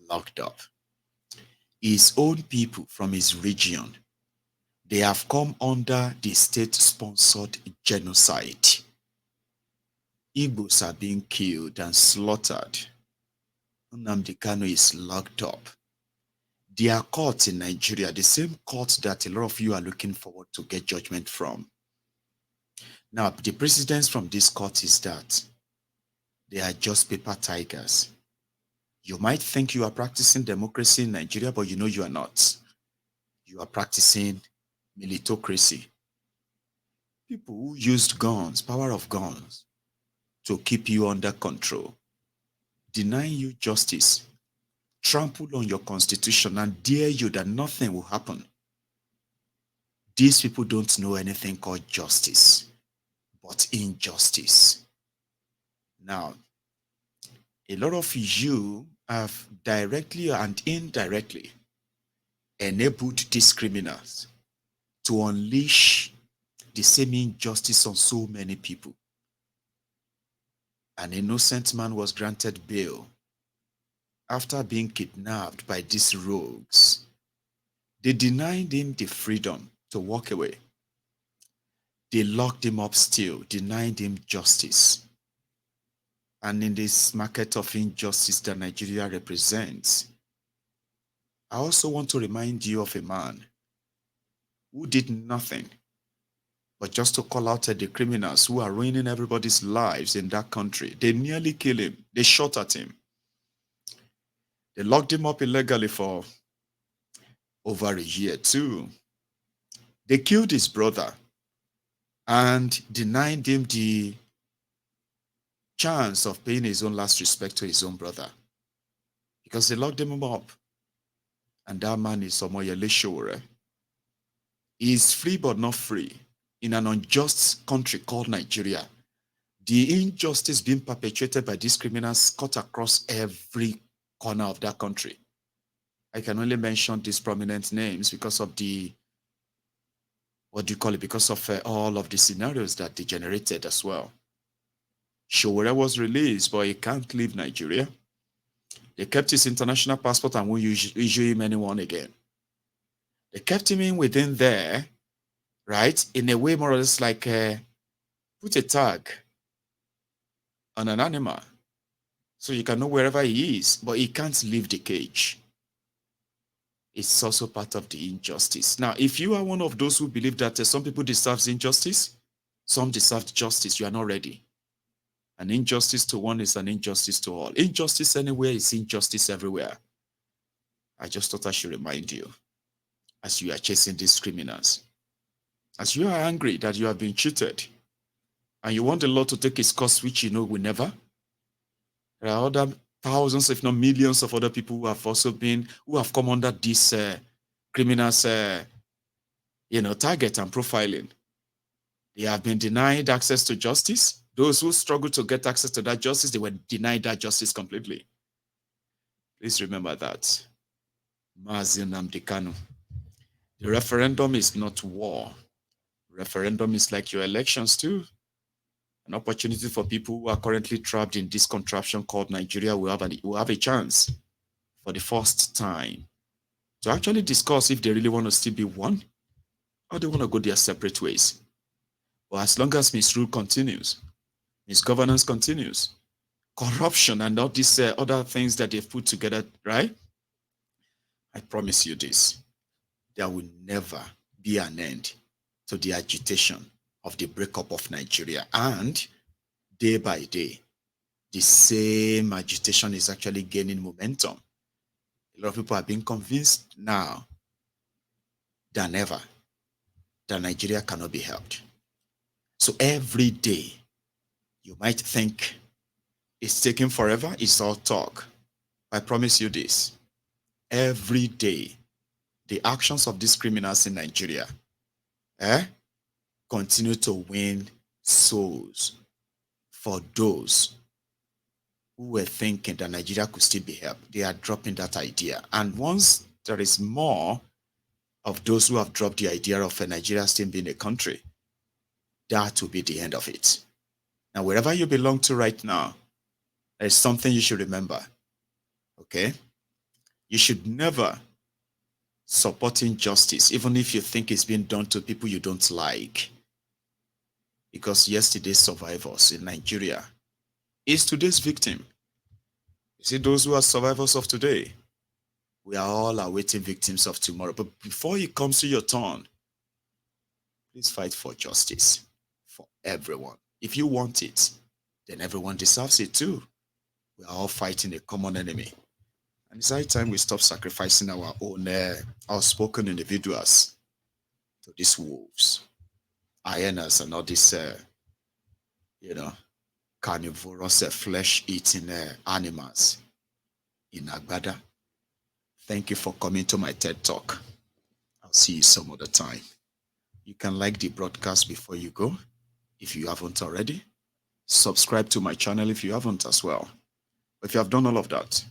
locked up. His own people from his region, they have come under the state-sponsored genocide. Igbos are being killed and slaughtered. Nnamdi Kanu is locked up. Their court in Nigeria, the same court that a lot of you are looking forward to get judgment from. Now, the precedence from this court is that they are just paper tigers. You might think you are practicing democracy in Nigeria, but you know you are not. You are practicing militocracy. People who used guns, power of guns, to keep you under control, deny you justice, trample on your constitution, and dare you that nothing will happen. These people don't know anything called justice, but injustice. Now, a lot of you have directly and indirectly enabled these criminals to unleash the same injustice on so many people. An innocent man was granted bail after being kidnapped by these rogues. They denied him the freedom to walk away. They locked him up still, denied him justice. And in this market of injustice that Nigeria represents, I also want to remind you of a man who did nothing but just to call out at the criminals who are ruining everybody's lives in that country. They nearly killed him. They shot at him. They locked him up illegally for over a year too. They killed his brother and denied him the chance of paying his own last respect to his own brother because they locked him up. And that man is Omoyele Sowore. He is free but not free in an unjust country called Nigeria. The injustice being perpetrated by these criminals cut across every corner of that country. I can only mention these prominent names because of the, because of all of the scenarios that they generated as well. Sowore was released, but he can't leave Nigeria. They kept his international passport and won't issue him anyone again. They kept him in within there, right? In a way more or less like put a tag on an animal so you can know wherever he is, but he can't leave the cage. It's also part of the injustice. Now, if you are one of those who believe that some people deserve injustice, some deserve justice, you are not ready. An injustice to one is an injustice to all. Injustice anywhere is injustice everywhere. I just thought I should remind you, as you are chasing these criminals, as you are angry that you have been cheated, and you want the law to take its course, which you know will never. There are other thousands, if not millions of other people who have also been, who have come under this criminals, target and profiling. They have been denied access to justice. Those who struggle to get access to that justice, they were denied that justice completely. Please remember that. Mazi Nnamdi Kanu. The referendum is not war. Referendum is like your elections too. An opportunity for people who are currently trapped in this contraption called Nigeria will have a chance for the first time to actually discuss if they really want to still be one or they want to go their separate ways. But as long as misrule continues, misgovernance continues, corruption and all these other things that they've put together, right? I promise you this, there will never be an end to the agitation of the breakup of Nigeria. And day by day, the same agitation is actually gaining momentum. A lot of people are being convinced now than ever that Nigeria cannot be helped. So every day, you might think it's taking forever, it's all talk. I promise you this, every day, the actions of these criminals in Nigeria continue to win souls for those who were thinking that Nigeria could still be helped. They are dropping that idea. And once there is more of those who have dropped the idea of Nigeria still being a country, that will be the end of it. Now, wherever you belong to right now, there's something you should remember, okay? You should never support injustice, even if you think it's being done to people you don't like. Because yesterday's survivors in Nigeria is today's victim. You see, those who are survivors of today, we are all awaiting victims of tomorrow. But before it comes to your turn, please fight for justice for everyone. If you want it, then everyone deserves it too. We are all fighting a common enemy. And it's high time we stop sacrificing our own outspoken individuals to these wolves, hyenas, and all these, carnivorous flesh-eating animals in Agbada. Thank you for coming to my TED Talk. I'll see you some other time. You can like the broadcast before you go, if you haven't already. Subscribe to my channel if you haven't as well. If you have done all of that,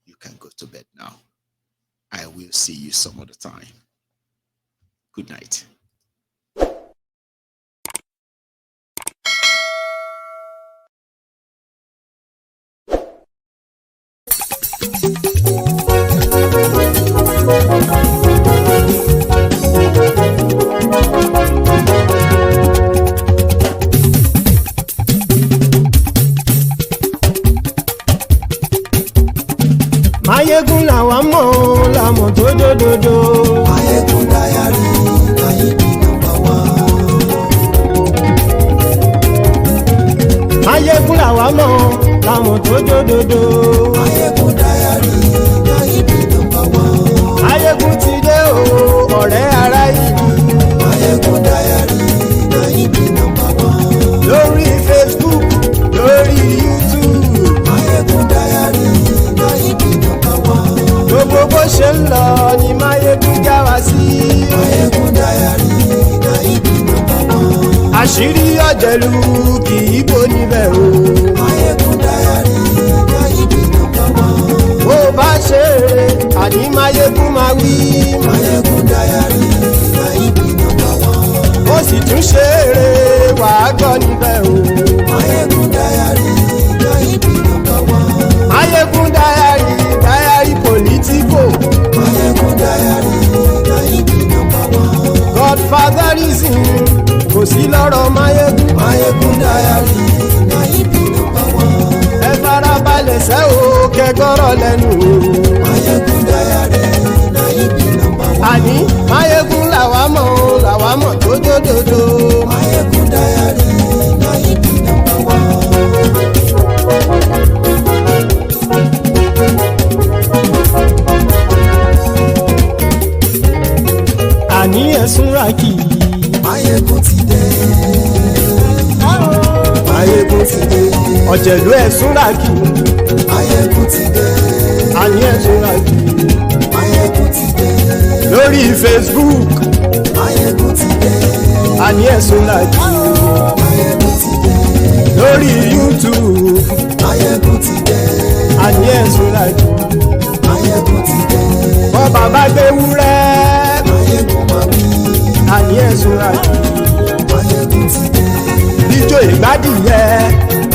you can go to bed now. I will see you some other time. Good night. làwa mọ̀ làmọ̀ tó dódòdó. Mayegun diary, na he be number one. Mayegun làwa mọ̀ làmọ̀ tó dódòdó. Mayegun diary, na he be number one. Mayegun ti dé o ọ̀rẹ́ ará ìlú. Mayegun diary, na he be number one. Lórí Facebook, lórí YouTube. Mayegun diary, na he be number one. Gbogbo bó ṣe ń lọ ni Mayegun já wa sí. Mayegun diary, na he be number one. Àṣírí ọ̀jẹ̀lú kì í bò níbẹ̀ o. Mayegun diary, na he be number one. Bó bá ṣe eré àní Mayegun máa wí. Mayegun diary, na he be number one. Ó sì tún ṣe eré wàá gbọ́ níbẹ̀ o. Mayegun diary, na he be number one. Mayegun diary, diary politico. Mayegun diary, na he be number one. Godfatherism kò sí lọ́rọ̀ Mayegun. Mayegun diary, na he be number one. Ẹ farabalẹ̀ sẹ́ o kẹgbọ́rọ̀ lẹ́nu o. Mayegun diary, na he be number one. Àní Mayegun làwa mọ̀ tó dódòdó. Mayegun diary, na he be number one. Àní ẹ̀sùn ràkì. Mayegun ti dé. Mayegun ti dé. Ọ̀jẹ̀lú ẹ̀sùn ràkì. Mayegun ti dé. Àní ẹ̀sùn ràkì. Mayegun ti dé. Lórí Facebook. Mayegun ti dé. Àní ẹ̀sùn ràkì. Mayegun ti dé. Lórí YouTube. Mayegun ti dé. Àní ẹ̀sùn ràkì. Mayegun ti dé. Bọ́ bàbá gbé wúrẹ́. Mayegun máa wí. Àní ẹ̀sùn ràkì. Mayegun ti dé. Ijó ìgbádìyẹ.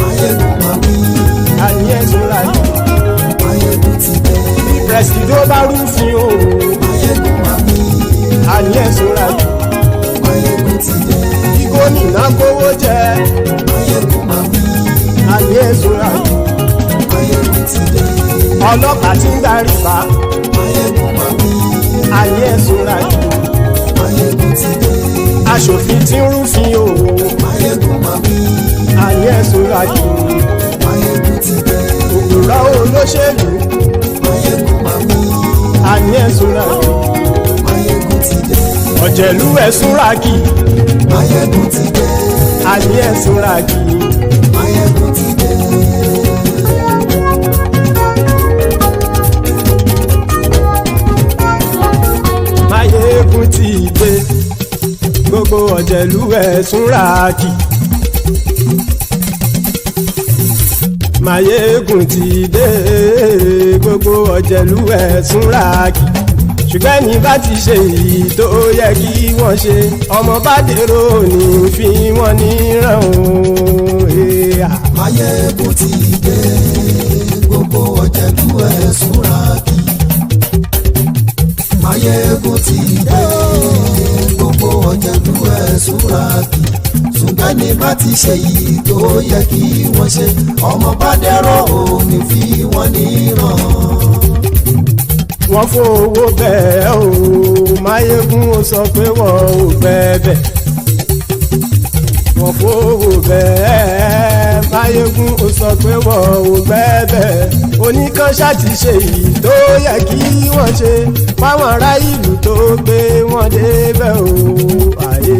Mayegun máa wí. Àní ẹ̀sùn ràkì. Mayegun ti dé. Presido bá rúfin o. Mayegun máa wí. Àní ẹ̀sùn ràkì. Mayegun ti dé. Kí gómìnà kówó jẹ. Mayegun máa wí. Àní ẹ̀sùn ràkì. Mayegun ti dé. Ọlọ́pàá tí ń darí bá. Mayegun máa wí. Àní ẹ̀sùn ràkì. Mayegun ti dé. Aṣòfin tí ń rúfin o. Mayegun máa wí. Àní ẹ̀sùn ràkì. Mayegun ti dé. Òpùrọ́ olóṣèlú. Mayegun máa wí. Àní ẹ̀sùn ràkì. Mayegun ti dé. Ọ̀jẹ̀lú ẹ̀sùn ràkì. Mayegun ti dé. Àní ẹ̀sùn ràkì. Mayegun ti dé. Mayegun ti dé. Gbogbo ọ̀jẹ̀lú ẹ̀sùn ràkì. Mayegun ti dé. Gbogbo ọ̀jẹ̀lú ẹ̀sùn ràkì. Ṣùgbọ́n ní bá ti ṣe èyí tó yẹ kí wọ́n ṣe, ọmọ bá dèrò ní fi wọ́n níran o. Mayegun ti dé. Gbogbo ọ̀jẹ̀lú ẹ̀sùn ràkì. Mayegun ti dé. Gbogbo ọ̀jẹ̀lú ẹ̀sùn ràkì. Ṣùgbọ́n ní bá ti ṣe èyí tó yẹ kí wọ́n ṣe, ọmọ bá dẹ̀rọ̀ ò ní fi wọ́n níran. Wọ́n fowó bẹ́ẹ̀ o, Mayegun ó sọ pé wọ́n ò bẹ́ẹ̀. Wọ́n fowó bẹ́ẹ̀, Mayegun ó sọ pé wọ́n ò bẹ́ẹ̀. Oníkan ṣáàtì ṣe èyí tó yẹ kí wọ́n ṣe fáwọn ará ìlú tó gbé wọn débẹ̀ o. Ayé.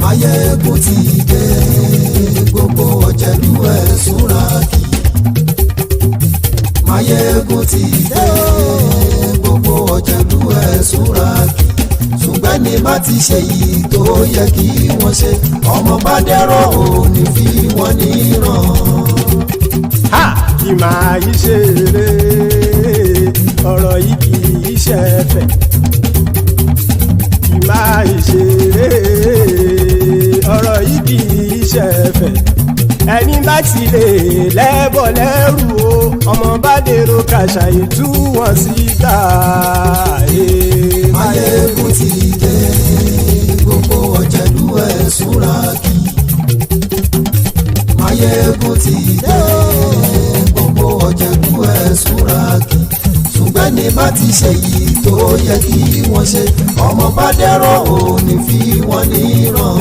Mayegun ti dé. Gbogbo ọ̀jẹ̀lú ẹ̀sùn ràkì. Mayegun ti dé. Gbogbo ọ̀jẹ̀lú ẹ̀sùn ràkì. Ṣùgbọ́n ní bá ti ṣe yìí tó yẹ kí wọ́n ṣe, ọmọ bá dẹ̀rọ̀ ò ní fi wọ́n níran. Ha! Kì máa yí ṣe eré, ọ̀rọ̀ yìí kì í ṣe ẹ̀fẹ̀. Kì máa yí ṣe eré, ọ̀rọ̀ yìí kì í ṣe ẹ̀fẹ̀. Ẹni bá ti lè lẹ́bọ̀ lẹ́rù o, ọmọ bá dèrò kàṣà ìtú wọn síta. Mayegun ti dé. Gbogbo ọ̀jẹ̀lú ẹ̀sùn ràkì. Mayegun ti dé. Gbogbo ọ̀jẹ̀lú ẹ̀sùn ràkì. Ṣùgbọ́n ní bá bá ti ṣe yìí tó yẹ kí wọ́n ṣe ọmọ bá dẹ́rọ̀ ò ní fi wọ́n níran.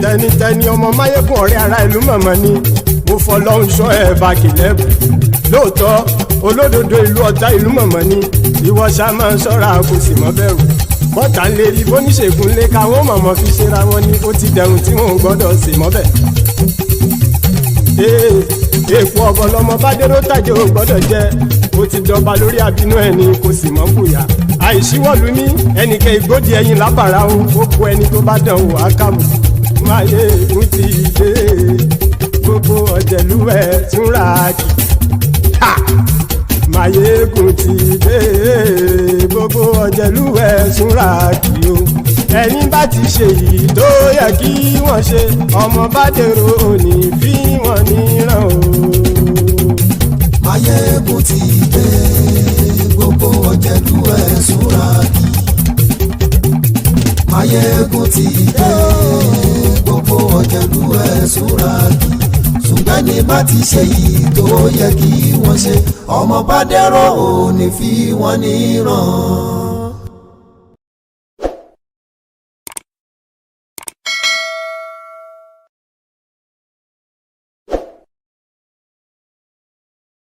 tẹnitẹni ọmọ máyégún ọ̀rẹ́ ara ìlú mọ̀mọ́ ni mo fọlọ́hún sọ ẹ̀ bá kìlẹ́bù lóòótọ́ olódodo ìlú ọ̀tá ìlú mọ̀mọ́ ni ìwọ ṣá máa ń ṣọ́ra kò sì mọ́ bẹ̀rù bọ́tà ń lè rí bóníṣègùn lé káwọn mọ̀mọ́ fi ṣera wọn ni ó ti dẹrùn tí wọn ò gbọ́dọ̀ sì mọ́ bẹ̀. èèpo ọ̀gọ̀ lọmọ bá dérò tàjẹ́ ò gbọ́dọ̀ jẹ́ ó ti dọba lórí àbínú ẹni kò sì mọ́ bùyà àìsíwọ́lu ní ẹnìkẹ́ ìgbódì ẹyin lábàrá o ó kó ẹni tó bá dán wò á kàmù máyé ń ti dé gbogbo ọ̀jẹ̀lúwẹ̀ túnra kì Máyégún ti dé gbogbo ọ̀jẹ̀lúwẹ̀ túnra kì o ẹ̀yin bá ti ṣe yìí tó yẹ kí wọ́n ṣe ọmọ bá dèrò òní fi wọ́n níran o. Máyégún ti dé gbogbo ọ̀jẹ̀lúwẹ̀ túnra kì. Máyégún ti dé gbogbo ọ̀jẹ̀lúwẹ̀ túnra kì. Ṣùgbọ́n ní bá ti ṣe yìí tó yẹ kí wọ́n ṣe ọmọ bá dẹ́rọ̀ ò ní fi wọ́n níran.